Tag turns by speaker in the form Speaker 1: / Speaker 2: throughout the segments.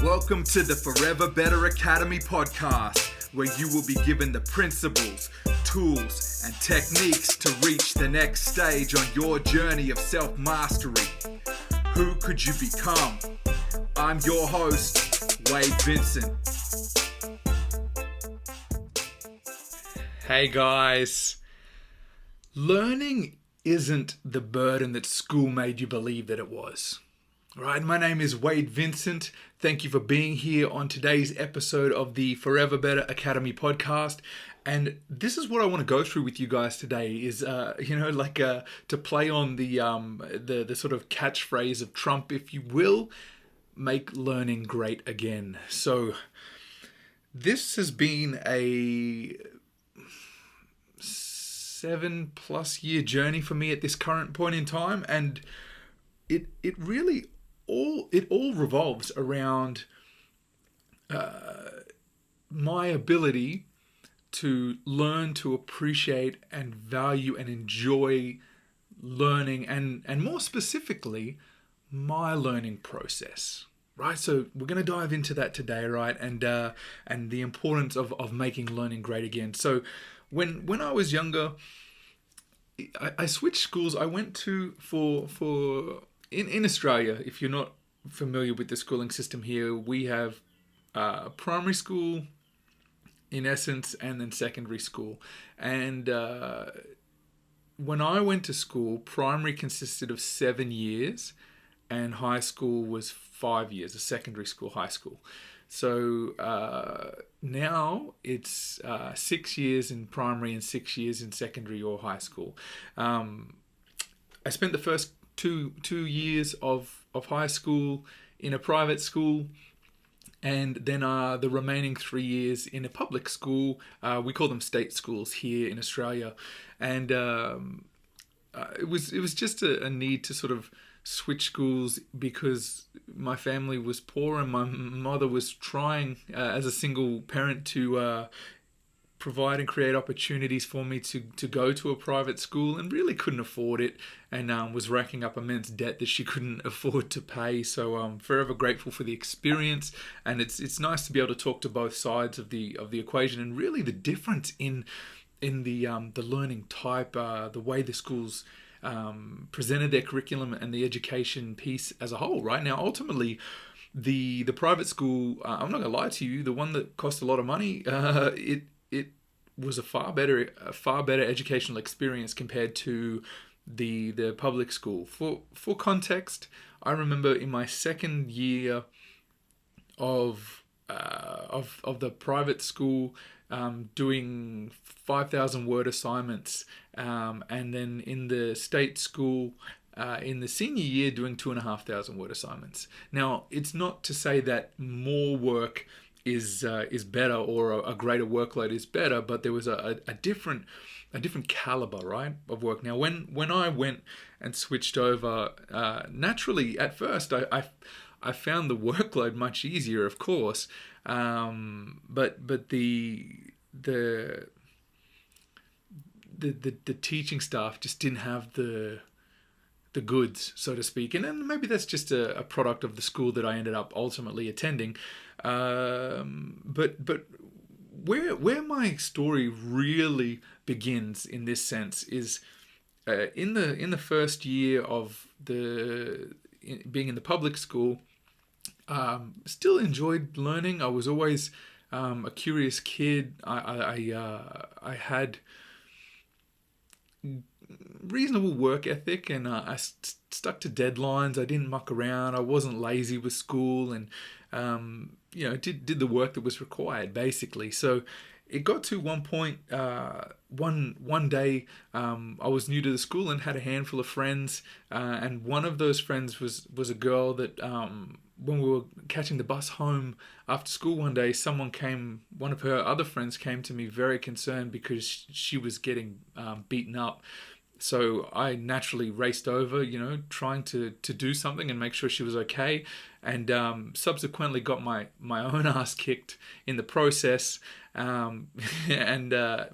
Speaker 1: Welcome to the Forever Better Academy podcast, where you will be given the principles, tools, and techniques to reach the next stage on your journey of self-mastery. Who could you become? I'm your host, Wade Vincent. Hey guys, learning isn't the burden that school made you believe that it was. Right, my name is Wade Vincent. Thank you for being here on today's episode of the Forever Better Academy podcast. And this is what I want to go through with you guys today is, to play on the sort of catchphrase of Trump, if you will, make learning great again. So this has been a 7+ year journey for me at this current point in time, and it really all revolves around my ability to learn to appreciate and value and enjoy learning, and more specifically my learning process. Right, so we're going to dive into that today, right? And the importance of making learning great again. So when I was younger, I switched schools. I went to in Australia, if you're not familiar with the schooling system here, we have primary school, in essence, and then secondary school. And when I went to school, primary consisted of 7 years, and high school was 5 years, a secondary school, high school. So now it's 6 years in primary and 6 years in secondary or high school. I spent the first two years of high school in a private school, and then the remaining 3 years in a public school. We call them state schools here in Australia, and it was just a need to sort of switch schools because my family was poor and my mother was trying as a single parent to provide and create opportunities for me to go to a private school, and really couldn't afford it, and was racking up immense debt that she couldn't afford to pay. So I'm forever grateful for the experience, and it's nice to be able to talk to both sides of the equation, and really the difference in the learning type, the way the schools presented their curriculum and the education piece as a whole. Right now, ultimately, the private school, I'm not gonna lie to you, the one that cost a lot of money, it was a far better educational experience compared to the public school. For context, I remember in my second year of the private school, doing 5,000 word assignments, and then in the state school, in the senior year, doing 2,500 word assignments. Now, it's not to say that more work is better, or a greater workload is better, but there was a different caliber, right, of work. Now, when I went and switched over, naturally at first I found the workload much easier, of course, but the teaching staff just didn't have the goods, so to speak, and then maybe that's just a product of the school that I ended up ultimately attending. But where my story really begins in this sense is in the first year of being in the public school. Still enjoyed learning. I was always a curious kid. I had reasonable work ethic, and I stuck to deadlines. I didn't muck around. I wasn't lazy with school, and did the work that was required, basically. So it got to one point, one day, I was new to the school and had a handful of friends, and one of those friends was a girl that, when we were catching the bus home after school one day, one of her other friends came to me very concerned because she was getting beaten up. So I naturally raced over, trying to do something and make sure she was okay, and subsequently got my own ass kicked in the process. And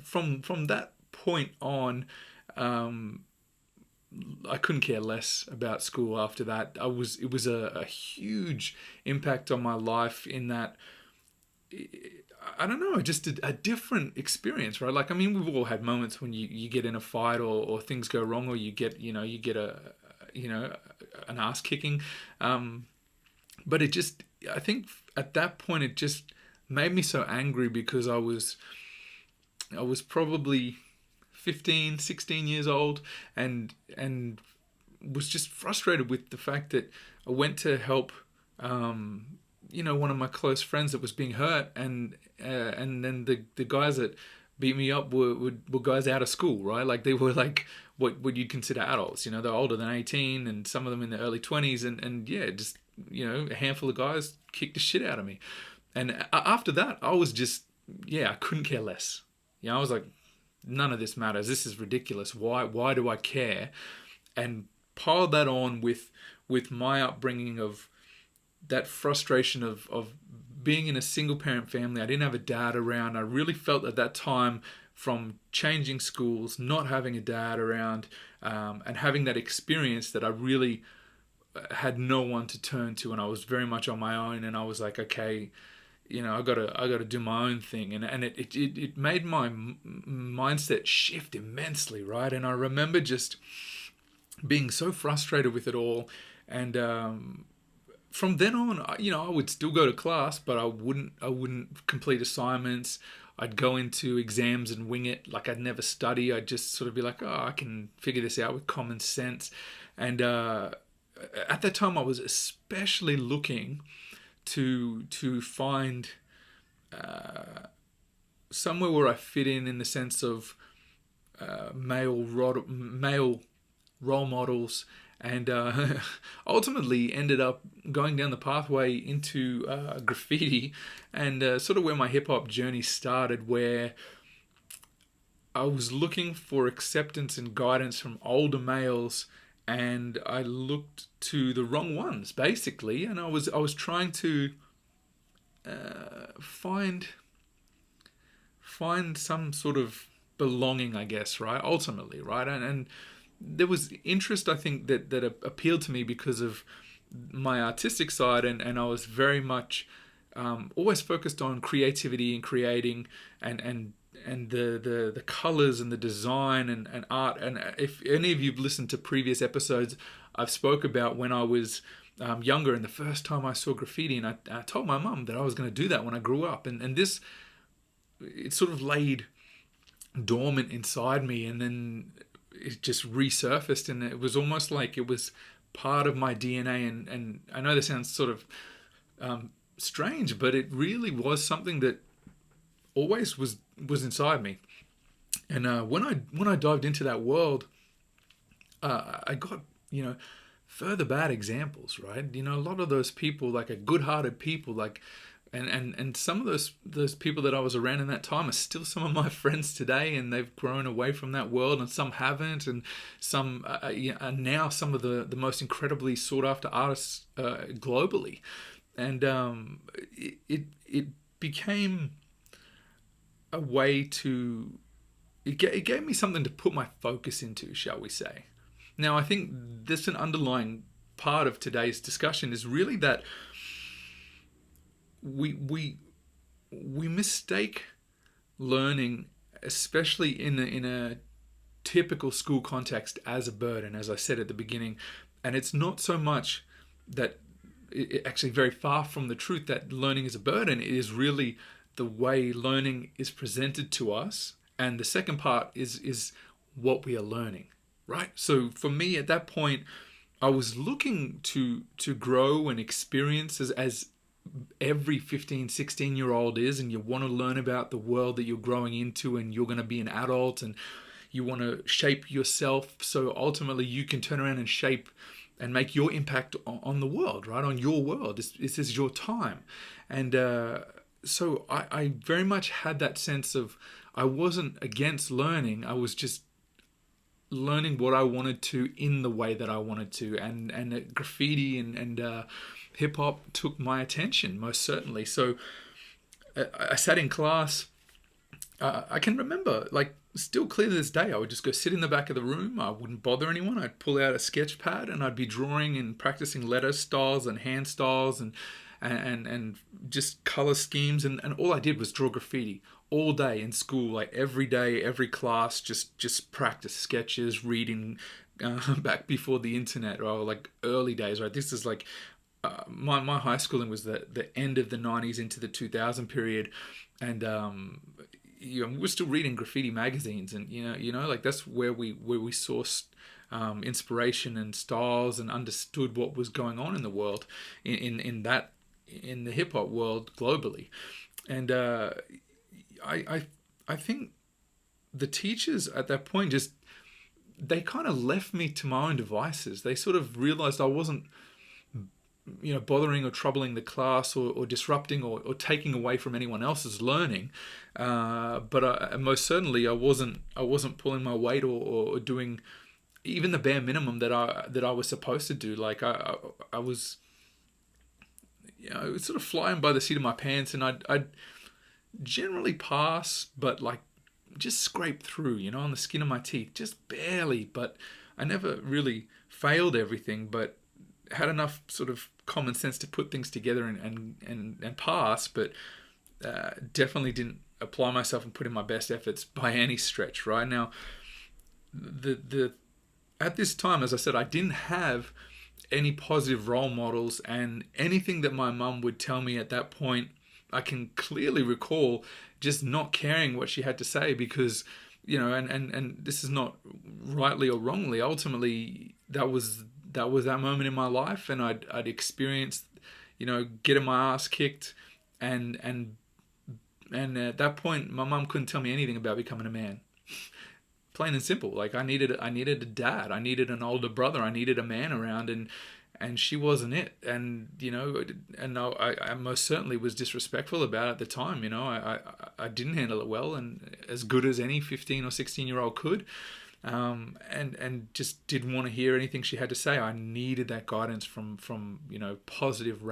Speaker 1: from that point on, I couldn't care less about school after that. It was a huge impact on my life in that, I don't know, just a different experience, right? Like, I mean, we've all had moments when you get in a fight, or things go wrong, or you get an ass kicking. But it just, I think at that point, it just made me so angry because I was probably 15, 16 years old, and was just frustrated with the fact that I went to help, one of my close friends that was being hurt, and then the guys that beat me up were guys out of school, right? Like, they were like what you'd consider adults. They're older than 18, and some of them in their early 20s, and yeah, just a handful of guys kicked the shit out of me. And after that, I was just, yeah, I couldn't care less. I was like, none of this matters. This is ridiculous. Why do I care? And piled that on with my upbringing of that frustration of being in a single parent family. I didn't have a dad around. I really felt at that time, from changing schools, not having a dad around, and having that experience, that I really had no one to turn to, and I was very much on my own. And I was like, okay, I gotta do my own thing, and it made my mindset shift immensely, right? And I remember just being so frustrated with it all, and from then on, I would still go to class, but I wouldn't complete assignments. I'd go into exams and wing it, like I'd never study. I'd just sort of be like, oh, I can figure this out with common sense. And at that time, I was especially looking to find somewhere where I fit in the sense of male role models, and ultimately ended up going down the pathway into graffiti, and sort of where my hip hop journey started, where I was looking for acceptance and guidance from older males, and I looked to the wrong ones, basically. And I was trying to find some sort of belonging, I guess, right? Ultimately, right? And there was interest, I think, that appealed to me because of my artistic side, and I was very much always focused on creativity and creating, and the colors and the design and art. And if any of you've listened to previous episodes, I've spoke about when I was younger, and the first time I saw graffiti, and I told my mum that I was going to do that when I grew up, and this, it sort of laid dormant inside me, and then it just resurfaced, and it was almost like it was part of my DNA. And I know this sounds sort of strange, but it really was something that always was inside me. And when I dived into that world, I got further bad examples, right? A lot of those people, like, are good-hearted people, like, and some of those people that I was around in that time are still some of my friends today, and they've grown away from that world, and some haven't, and some are now some of the most incredibly sought after artists globally. And it became a way to, it gave me something to put my focus into, shall we say. Now, I think this, an underlying part of today's discussion, is really that we mistake learning, especially in a typical school context, as a burden, as I said at the beginning. And it's not so much that, actually very far from the truth, that learning is a burden. It is really the way learning is presented to us, and the second part is what we are learning, right? So for me at that point, I was looking to grow and experience as every 15, 16-year-old is, and you want to learn about the world that you're growing into, and you're going to be an adult, and you want to shape yourself so ultimately you can turn around and shape and make your impact on the world, right? On your world. This is your time. And so I very much had that sense of, I wasn't against learning. I was just learning what I wanted to in the way that I wanted to. And graffiti and hip hop took my attention, most certainly. So I sat in class, I can remember, like, still clear to this day, I would just go sit in the back of the room. I wouldn't bother anyone. I'd pull out a sketch pad and I'd be drawing and practicing letter styles and hand styles and just color schemes. And all I did was draw graffiti all day in school, like every day, every class, just practice sketches, reading back before the internet, or like early days, right? This is like my high schooling was the end of the 90s into the 2000 period, and we're still reading graffiti magazines, and like that's where we sourced inspiration and styles and understood what was going on in the world, in the hip hop world globally. And I, I I think the teachers at that point just, they kind of left me to my own devices. They sort of realized I wasn't bothering or troubling the class, or disrupting, or taking away from anyone else's learning. But most certainly I wasn't pulling my weight, or doing even the bare minimum that I was supposed to do. Like I was, it was sort of flying by the seat of my pants, and I'd generally pass, but like just scrape through, on the skin of my teeth, just barely. But I never really failed everything, but had enough sort of common sense to put things together and pass. But definitely didn't apply myself and put in my best efforts by any stretch. Right now, the at this time, as I said, I didn't have any positive role models, and anything that my mum would tell me at that point, I can clearly recall just not caring what she had to say, because and this is not rightly or wrongly. Ultimately, that moment in my life, and I'd experienced, getting my ass kicked, and at that point, my mum couldn't tell me anything about becoming a man. Plain and simple. Like I needed a dad. I needed an older brother. I needed a man around, and she wasn't it. And I most certainly was disrespectful about it at the time. I didn't handle it well, and as good as any 15 or 16-year-old could. And just didn't want to hear anything she had to say. I needed that guidance from positive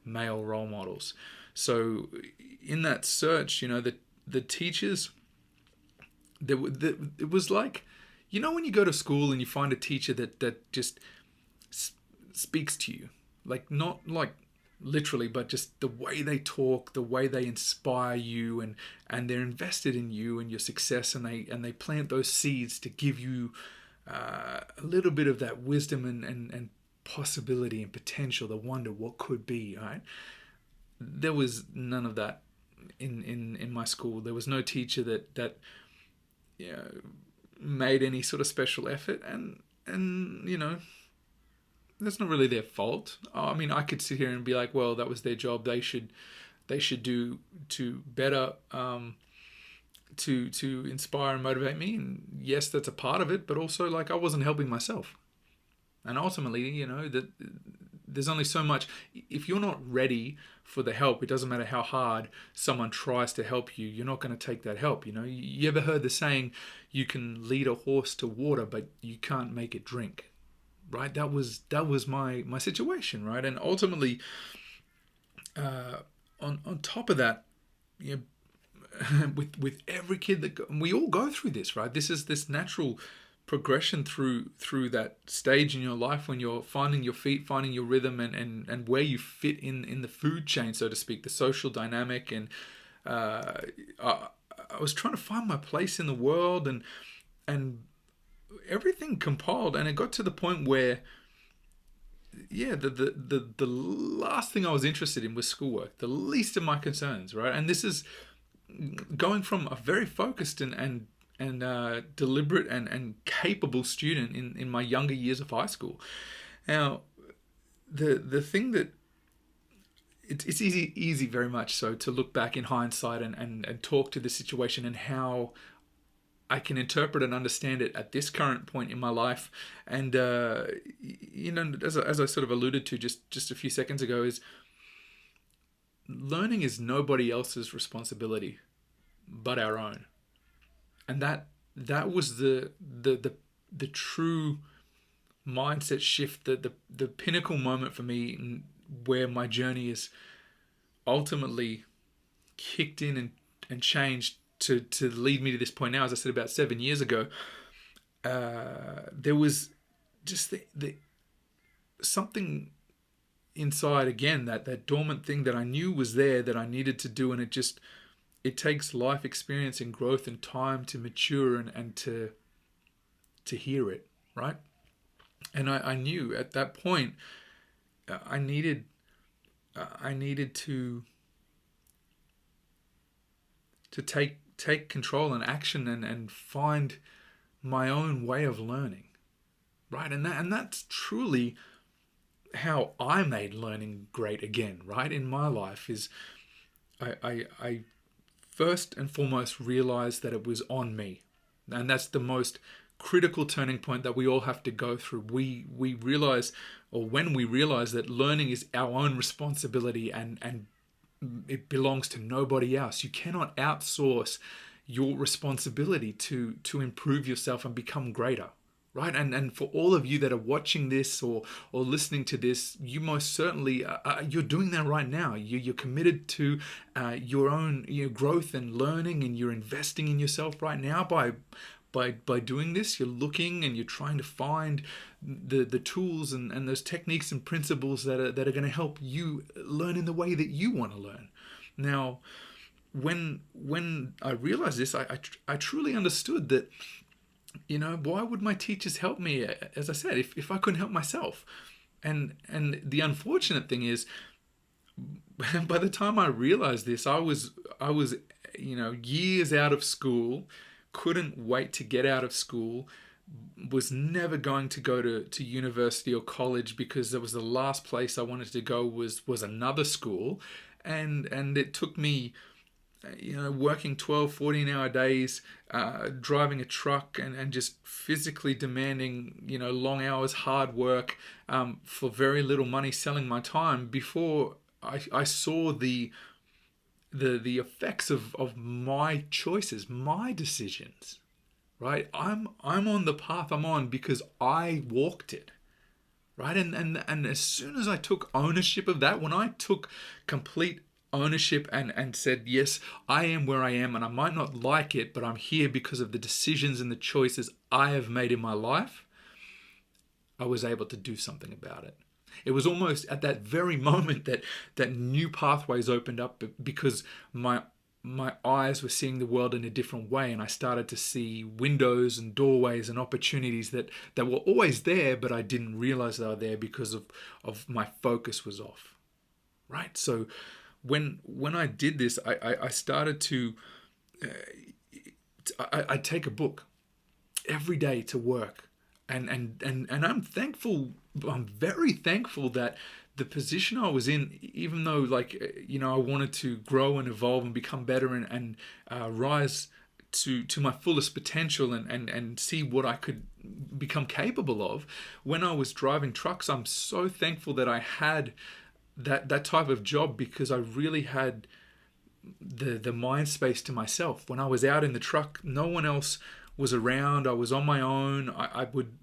Speaker 1: male role models. So in that search, the teachers, it was like, when you go to school and you find a teacher that just speaks to you, like, not like literally, but just the way they talk, the way they inspire you, and they're invested in you and your success, and they plant those seeds to give you a little bit of that wisdom and possibility and potential, the wonder what could be. Right? There was none of that in my school. There was no teacher that made any sort of special effort, and that's not really their fault. I mean, I could sit here and be like, well, that was their job. They should do to better, to inspire and motivate me. And yes, that's a part of it, but also, like, I wasn't helping myself. And ultimately, that there's only so much. If you're not ready for the help, it doesn't matter how hard someone tries to help you, you're not going to take that help. You ever heard the saying, you can lead a horse to water, but you can't make it drink. Right? That was my situation, right? And ultimately, on top of that, with every kid we all go through this, right? This is this natural progression through that stage in your life when you're finding your feet, finding your rhythm, and where you fit in the food chain, so to speak, the social dynamic. And I was trying to find my place in the world, and everything compiled, and it got to the point where, yeah, the last thing I was interested in was schoolwork, the least of my concerns, right? And this is going from a very focused and deliberate and capable student in my younger years of high school. Now, the thing that it's easy very much so to look back in hindsight and talk to the situation and how I can interpret and understand it at this current point in my life. And as I sort of alluded to just a few seconds ago, is learning is nobody else's responsibility but our own. And that was the true mindset shift, the pinnacle moment for me, where my journey is ultimately kicked in and and changed to lead me to this point now, as I said, about 7 years ago. There was just the something inside again, that dormant thing that I knew was there that I needed to do, and it takes life experience and growth and time to mature and to hear it, right? And I knew at that point I needed to take control and action and find my own way of learning, right? And that's truly how I made learning great again, right? In my life is I first and foremost realized that it was on me. And that's the most critical turning point that we all have to go through. We realize, or when we realize, that learning is our own responsibility and it belongs to nobody else. You cannot outsource your responsibility to improve yourself and become greater, right? And for all of you that are watching this or listening to this, you most certainly you're doing that right now. You're committed to your own growth and learning, and you're investing in yourself right now by doing this. You're looking and you're trying to find the tools and those techniques and principles that are going to help you learn in the way that you want to learn. Now, when I realized this, I truly understood that, why would my teachers help me, as I said, if I couldn't help myself? And the unfortunate thing is, by the time I realized this, I was years out of school, couldn't wait to get out of school, was never going to go to university or college, because that was the last place I wanted to go was another school. And it took me working 12, 14-hour days, driving a truck and just physically demanding, long hours, hard work, for very little money, selling my time, before I saw the effects of my choices, my decisions, right? I'm on the path I'm on because I walked it, right? And as soon as I took ownership of that, when I took complete ownership and said, yes, I am where I am, and I might not like it, but I'm here because of the decisions and the choices I have made in my life, I was able to do something about it. It was almost at that very moment that new pathways opened up, because my eyes were seeing the world in a different way, and I started to see windows and doorways and opportunities that were always there, but I didn't realize they were there because of my focus was off, right? So when I did this, I started to I take a book every day to work, and I'm thankful. I'm very thankful that the position I was in, even though I wanted to grow and evolve and become better and rise to my fullest potential and see what I could become capable of. When I was driving trucks, I'm so thankful that I had that type of job, because I really had the mind space to myself. When I was out in the truck, no one else was around. I was on my own. I would,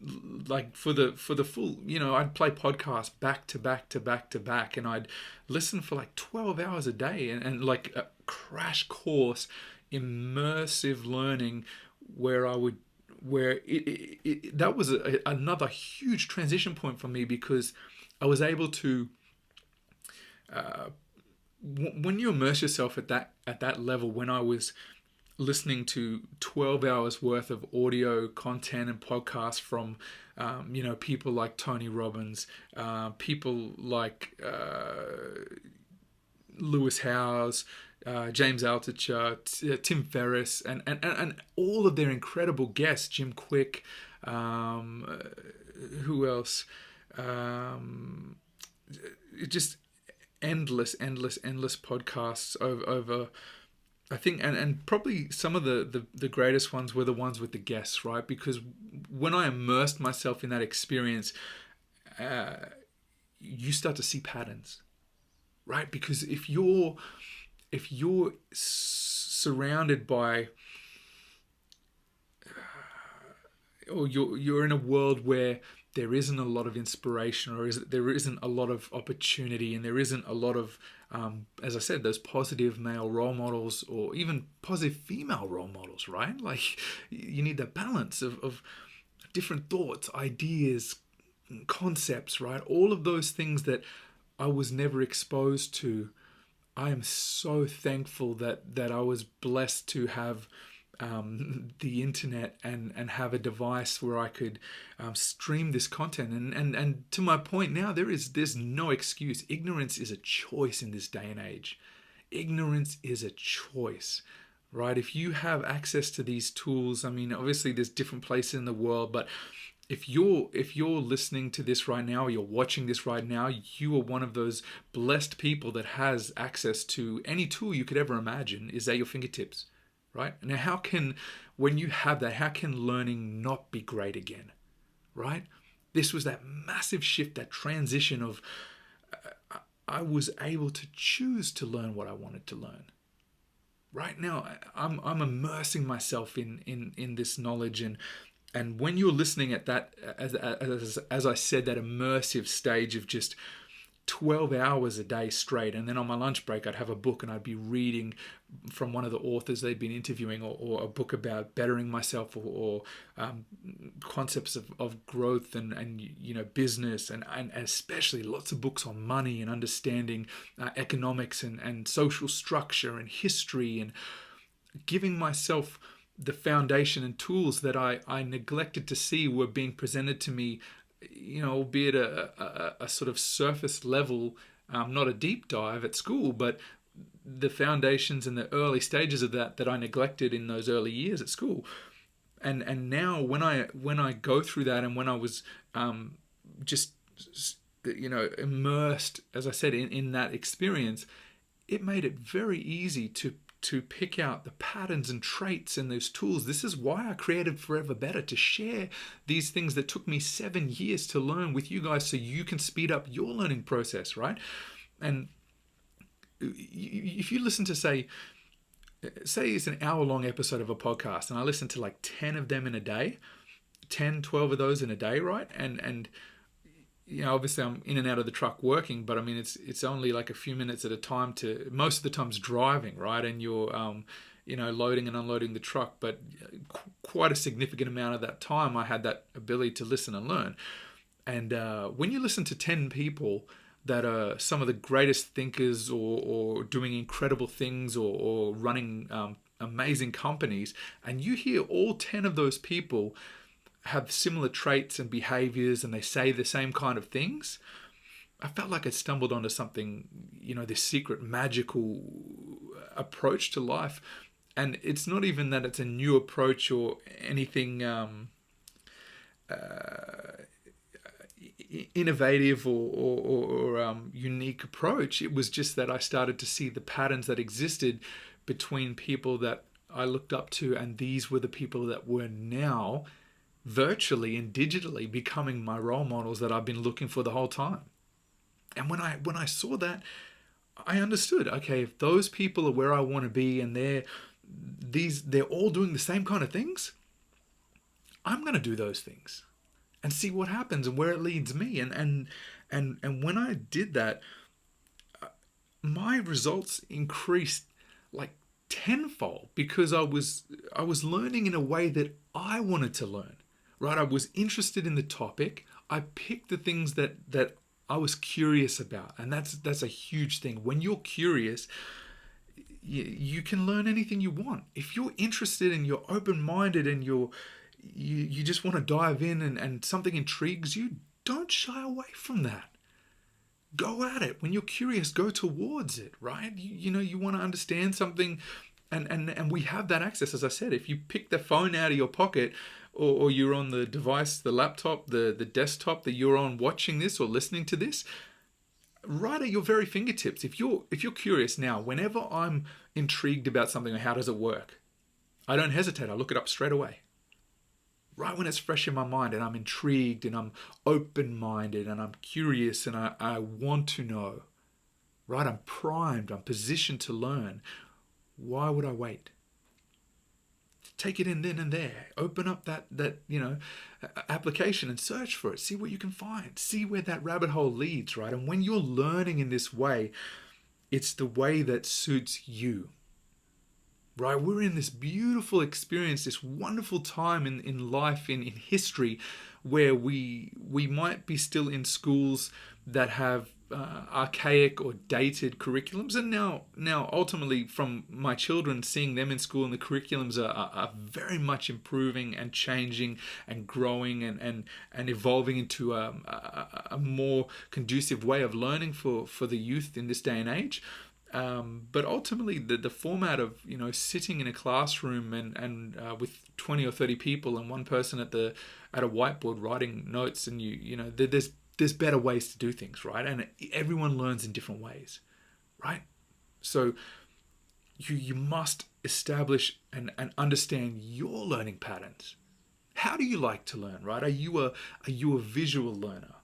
Speaker 1: for the full, I'd play podcasts back to back to back to back, and I'd listen for 12 hours a day, and like a crash course, immersive learning, where that was another huge transition point for me, because I was able to, when you immerse yourself at that level, when I was listening to 12 hours worth of audio content and podcasts from people like Tony Robbins, people like Lewis Howes, James Altucher, Tim Ferriss, and all of their incredible guests, Jim Quick, who else? Just endless podcasts over I think, and probably some of the greatest ones were the ones with the guests, right? Because when I immersed myself in that experience, you start to see patterns, right? Because if you're surrounded by, or you're in a world where there isn't a lot of inspiration, or there isn't a lot of opportunity, and there isn't a lot of, as I said, those positive male role models or even positive female role models, right? Like you need that balance of different thoughts, ideas, concepts, right? All of those things that I was never exposed to. I am so thankful that I was blessed to have the internet and have a device where I could stream this content. And to my point now, there's no excuse. Ignorance is a choice in this day and age. Ignorance is a choice, right? If you have access to these tools, I mean, obviously there's different places in the world, but if you're listening to this right now, or you're watching this right now, you are one of those blessed people that has access to any tool you could ever imagine is at your fingertips, right? Now, when you have that, how can learning not be great again, right? This was that massive shift, that transition of I was able to choose to learn what I wanted to learn. Right now, I'm immersing myself in this knowledge, and when you're listening at that, as I said, that immersive stage of just 12 hours a day straight, and then on my lunch break I'd have a book and I'd be reading from one of the authors they'd been interviewing, or a book about bettering myself, or concepts of growth and business, and especially lots of books on money and understanding economics and social structure and history, and giving myself the foundation and tools that I neglected to see were being presented to me, albeit a sort of surface level, not a deep dive at school, but the foundations and the early stages of that I neglected in those early years at school. And now when I go through that, and when I was just immersed, as I said, in that experience, it made it very easy to pick out the patterns and traits and those tools. This is why I created Forever Better, to share these things that took me 7 years to learn with you guys, so you can speed up your learning process, right? And if you listen to, say it's an hour-long episode of a podcast, and I listen to like 10 of them in a day, 10, 12 of those in a day, right? And obviously I'm in and out of the truck working, but I mean, it's only like a few minutes at a time, to most of the time's driving, right? And you're, loading and unloading the truck, but quite a significant amount of that time I had that ability to listen and learn. And when you listen to 10 people that are some of the greatest thinkers, or doing incredible things, or running amazing companies, and you hear all 10 of those people have similar traits and behaviors, and they say the same kind of things, I felt like I stumbled onto something, this secret magical approach to life. And it's not even that it's a new approach or anything innovative or unique approach. It was just that I started to see the patterns that existed between people that I looked up to, and these were the people that were now virtually and digitally becoming my role models that I've been looking for the whole time. And when I saw that, I understood, okay, if those people are where I want to be, and they're all doing the same kind of things, I'm going to do those things and see what happens and where it leads me. And when I did that, my results increased like tenfold, because I was learning in a way that I wanted to learn. Right, I was interested in the topic. I picked the things that I was curious about, and that's a huge thing. When you're curious, you can learn anything you want. If you're interested and you're open-minded, and you just want to dive in, and something intrigues you, don't shy away from that. Go at it. When you're curious, go towards it. Right? You want to understand something, and we have that access. As I said, if you pick the phone out of your pocket, or you're on the device, the laptop, the desktop that you're on watching this or listening to this, right at your very fingertips. If you're curious now, whenever I'm intrigued about something, or how does it work, I don't hesitate. I look it up straight away. Right when it's fresh in my mind, and I'm intrigued, and I'm open-minded, and I'm curious, and I want to know. Right? I'm primed. I'm positioned to learn. Why would I wait? take it in then and there. Open up that application and search for it. See what you can find. See where that rabbit hole leads, right? And when you're learning in this way, it's the way that suits you, right? We're in this beautiful experience, this wonderful time in life, in history, where we might be still in schools that have archaic or dated curriculums, and now ultimately from my children, seeing them in school, and the curriculums are very much improving and changing and growing and evolving into a more conducive way of learning for the youth in this day and age. But ultimately, the format of sitting in a classroom and with 20 or 30 people and one person at a whiteboard writing notes, and there's better ways to do things, right? And everyone learns in different ways, right? So you must establish and understand your learning patterns. How do you like to learn, right? Are you a visual learner?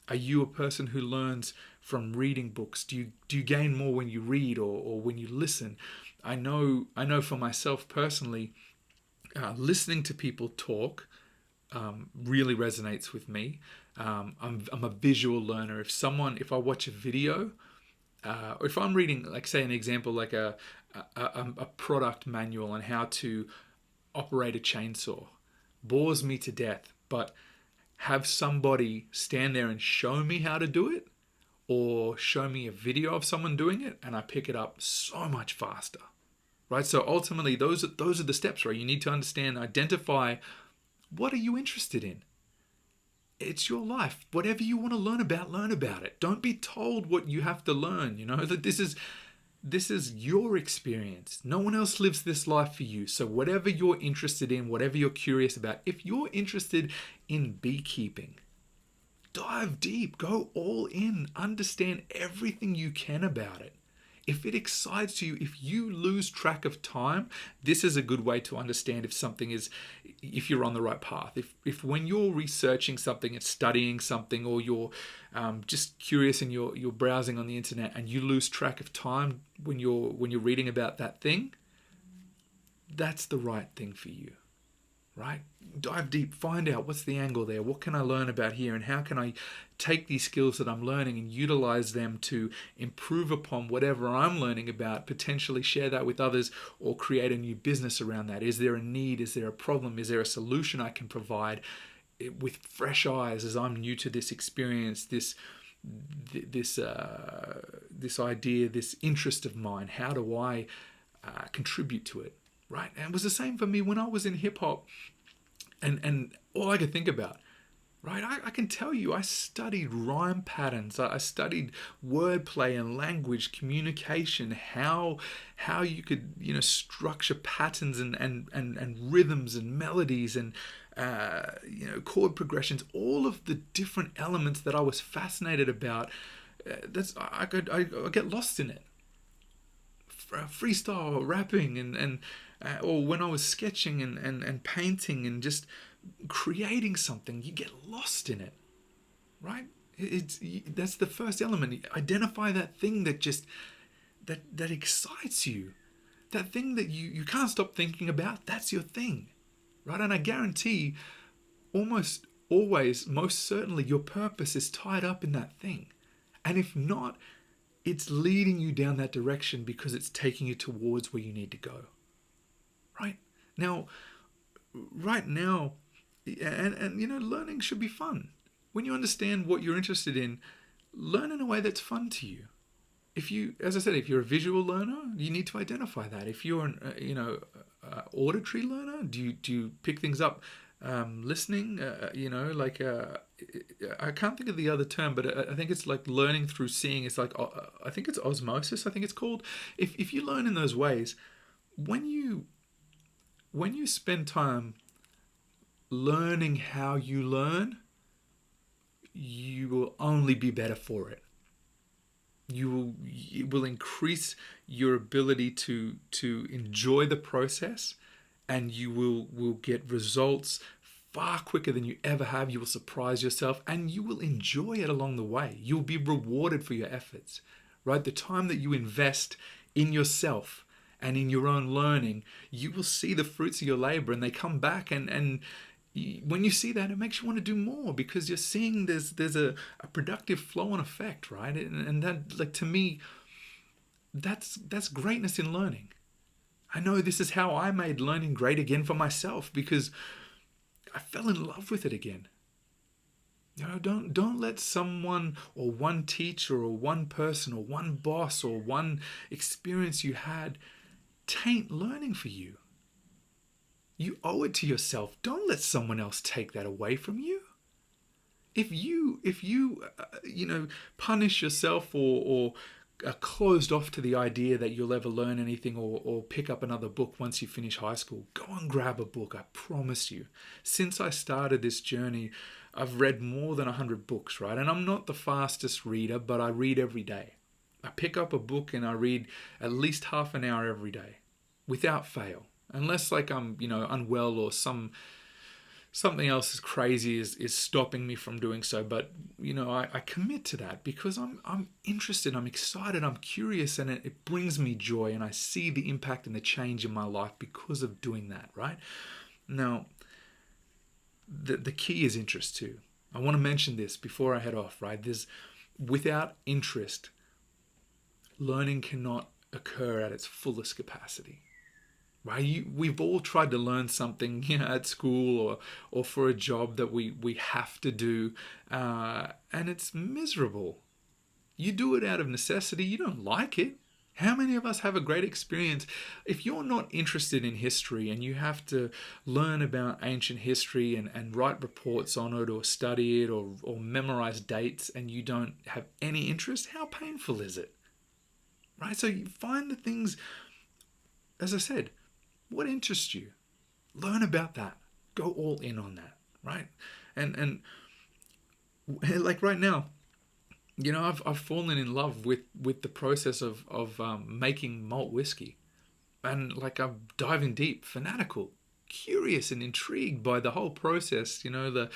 Speaker 1: Are you a person who learns from reading books? Do you gain more when you read or when you listen? I know for myself personally, listening to people talk really resonates with me. I'm a visual learner. If I watch a video, or if I'm reading, like say an example, like a product manual on how to operate a chainsaw, bores me to death, but have somebody stand there and show me how to do it, or show me a video of someone doing it, and I pick it up so much faster, right? So ultimately, those are the steps, right? You need to understand, identify, what are you interested in? It's your life. Whatever you want to learn about it. Don't be told what you have to learn. That this is your experience. No one else lives this life for you. So whatever you're interested in, whatever you're curious about, if you're interested in beekeeping, dive deep, go all in, understand everything you can about it. If it excites you, if you lose track of time, this is a good way to understand if you're on the right path. If when you're researching something and studying something, or you're just curious and you're browsing on the internet and you lose track of time when you're reading about that thing, that's the right thing for you, right? Dive deep, find out what's the angle there, what can I learn about here, and how can I take these skills that I'm learning and utilize them to improve upon whatever I'm learning about, potentially share that with others, or create a new business around that. Is there a need? Is there a problem? Is there a solution I can provide with fresh eyes as I'm new to this experience, this idea, this interest of mine? How do I contribute to it, right? And it was the same for me when I was in hip hop. And all I could think about, right? I can tell you, I studied rhyme patterns. I studied wordplay and language, communication, how you could structure patterns and rhythms and melodies and chord progressions. All of the different elements that I was fascinated about. I get lost in it. Freestyle rapping and or when I was sketching and painting and just creating something, you get lost in it, right? That's the first element. Identify that thing that just that excites you, that thing that you can't stop thinking about. That's your thing, right? And I guarantee, almost always, most certainly, your purpose is tied up in that thing, and if not, it's leading you down that direction because it's taking you towards where you need to go. Right now, and learning should be fun. When you understand what you're interested in, learn in a way that's fun to you. As I said, if you're a visual learner, you need to identify that. If you're an auditory learner, do you pick things up listening? I can't think of the other term, but I think it's like learning through seeing. It's like I think it's osmosis. I think it's called. If you learn in those ways, when you spend time learning how you learn, you will only be better for it. It will increase your ability to enjoy the process, and you will get results far quicker than you ever have. You will surprise yourself, and you will enjoy it along the way. You'll be rewarded for your efforts, right? The time that you invest in yourself and in your own learning, you will see the fruits of your labor, and they come back. And when you see that, it makes you want to do more, because you're seeing there's a productive flow and effect, right? And that, like, to me, that's greatness in learning. I know this is how I made learning great again for myself, because I fell in love with it again. Don't let someone or one teacher or one person or one boss or one experience you had taint learning for you. You owe it to yourself. Don't let someone else take that away from you. If you punish yourself, or are closed off to the idea that you'll ever learn anything, or pick up another book once you finish high school, go and grab a book. I promise you. Since I started this journey, I've read more than 100 books, right? And I'm not the fastest reader, but I read every day. I pick up a book and I read at least half an hour every day, without fail. Unless, like, I'm unwell, or something else is crazy is stopping me from doing so. But I commit to that because I'm interested, I'm excited, I'm curious, and it brings me joy, and I see the impact and the change in my life because of doing that, right? Now, the key is interest too. I want to mention this before I head off, right? Without interest, learning cannot occur at its fullest capacity. Right? We've all tried to learn something, at school, or for a job that we have to do, and it's miserable. You do it out of necessity. You don't like it. How many of us have a great experience? If you're not interested in history and you have to learn about ancient history and write reports on it, or study it, or memorize dates, and you don't have any interest, how painful is it? Right? So you find the things, as I said, what interests you? Learn about that. Go all in on that, right? And like right now, I've fallen in love with the process of making malt whiskey, and like I'm diving deep, fanatical, curious, and intrigued by the whole process. The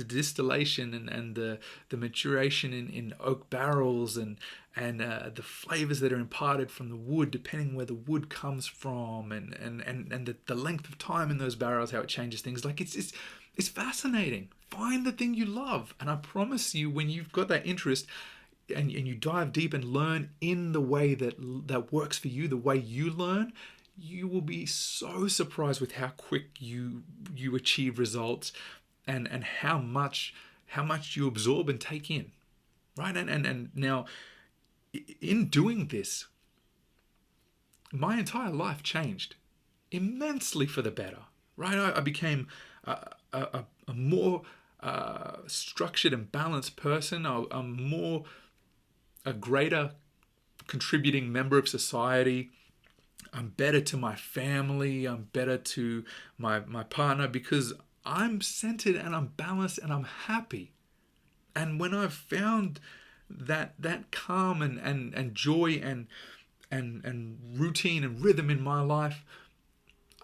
Speaker 1: distillation and the maturation in oak barrels, and the flavors that are imparted from the wood, depending where the wood comes from, and the length of time in those barrels, how it changes things. Like, it's fascinating. Find the thing you love, and I promise you, when you've got that interest, and you dive deep and learn in the way that works for you, the way you learn, you will be so surprised with how quick you achieve results, and how much you absorb and take in, right? And now, in doing this, my entire life changed immensely for the better, right? I became a more structured and balanced person. I'm a greater contributing member of society. I'm better to my family. I'm better to my partner, because I'm centered and I'm balanced and I'm happy. And when I've found that calm and joy and routine and rhythm in my life,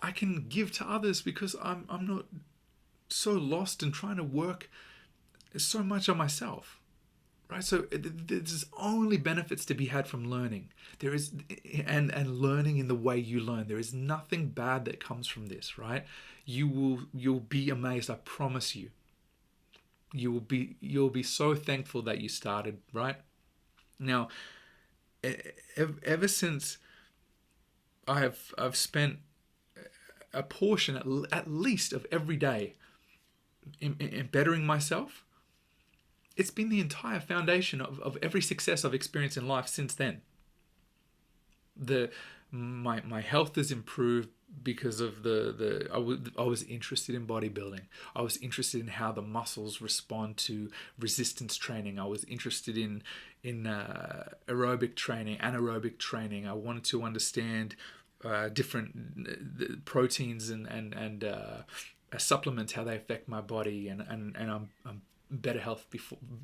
Speaker 1: I can give to others, because I'm not so lost in trying to work so much on myself, right? So there's only benefits to be had from learning. There is, and learning in the way you learn. There is nothing bad that comes from this, right? You'll be amazed. I promise you. You'll be so thankful that you started, right? Now, ever since I've spent a portion at least of every day in bettering myself, it's been the entire foundation of every success I've experienced in life since then. My health has improved because of I was interested in bodybuilding. I was interested in how the muscles respond to resistance training. I was interested in aerobic training, anaerobic training. I wanted to understand different proteins and supplements, how they affect my body, and I'm better health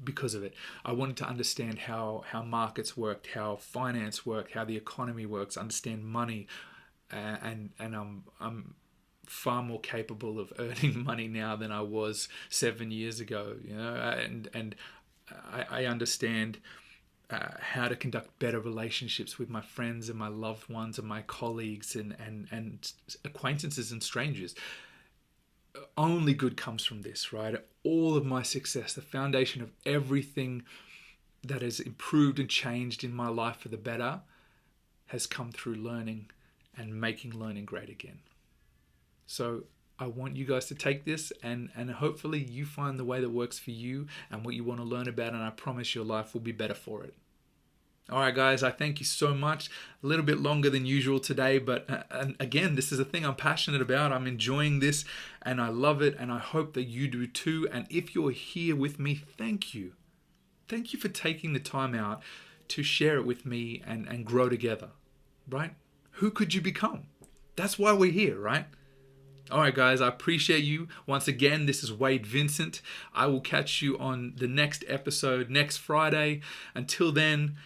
Speaker 1: because of it. I wanted to understand how markets worked, how finance worked, how the economy works, understand money, and I'm far more capable of earning money now than I was 7 years ago. And I understand how to conduct better relationships with my friends and my loved ones and my colleagues and acquaintances and strangers. Only good comes from this, right? All of my success, the foundation of everything that has improved and changed in my life for the better, has come through learning and making learning great again. So I want you guys to take this and hopefully you find the way that works for you and what you want to learn about, and I promise your life will be better for it. All right, guys, I thank you so much. A little bit longer than usual today, but again, this is a thing I'm passionate about. I'm enjoying this and I love it, and I hope that you do too. And if you're here with me, thank you. Thank you for taking the time out to share it with me and grow together, right? Who could you become? That's why we're here, right? All right, guys, I appreciate you. Once again, this is Wade Vincent. I will catch you on the next episode next Friday. Until then,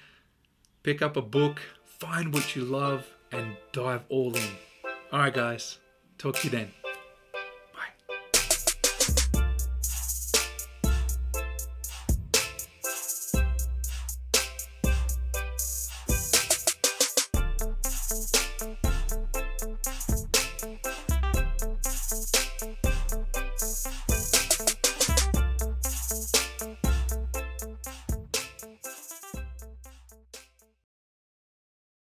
Speaker 1: pick up a book, find what you love, and dive all in. All right, guys, talk to you then.